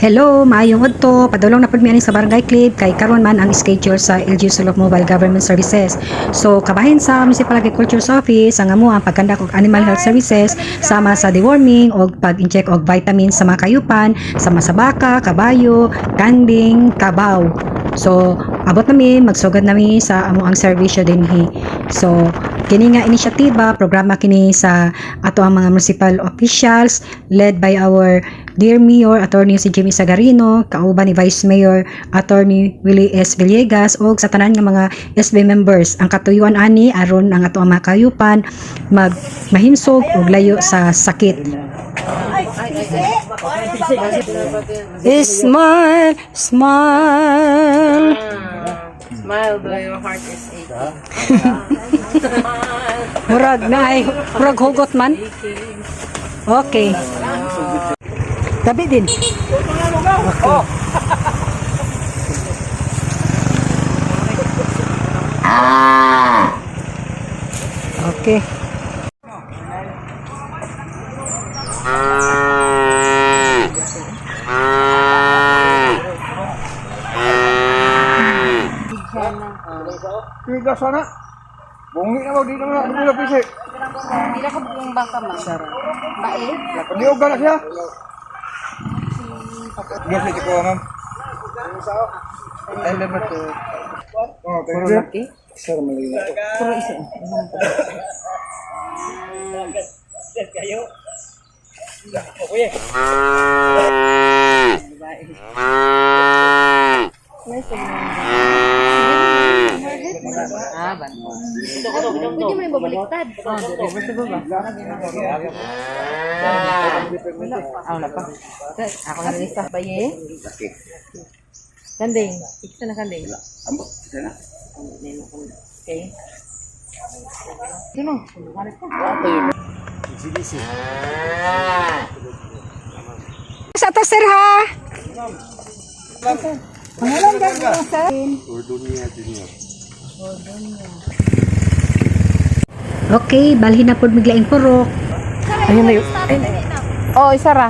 Hello, maayong adto. Padulong na pud mi ani sa Barangay Clip kay karon man ang schedule sa LGU Sulok Mobile Government Services. So kabahin sa Municipal Agriculture Office ang amo ang pagkandak og animal health services sama sa deworming og pag-inject og vitamins sa mga kayupan sama sa baka, kabayo, kanding, kabaw. So abot nami magsugod nami sa amo ang serbisyo dinhi. So kini nga inisyatiba programa kini sa ato ang mga municipal officials led by our dear Mayor Attorney si Jimmy Sagarino, kauban ni Vice Mayor Attorney Willie S. Villegas ug sa tanan nga mga SB members. Ang katuyuan ani aron ang ato ang mga kayupan mahinsog ug layo sa sakit. Smile, smile. Smile though your heart is aching. Murag hugot man. Okay. Tabi din. Okay. Okay. Tiga sana. Bungi na di na dulu pisik. Hindi ko buong bangka ma. Bae? Paniog na siya. Dia lagi ko ma'am. Ay lebat to. Oh, puro laki. Sir mali. Puro isa. Kayo. Oye. Ban. Pwede mo yung babaliktad. Reversible ba? Na pa. Ako na rin sa baye. Kanding. Iksa na kanding. Okay. Sino? Sa to sir ha. Pangalan ka sir? Okay, balhin na pud miglaing purok. Ayun na yun. Oh, isa ra.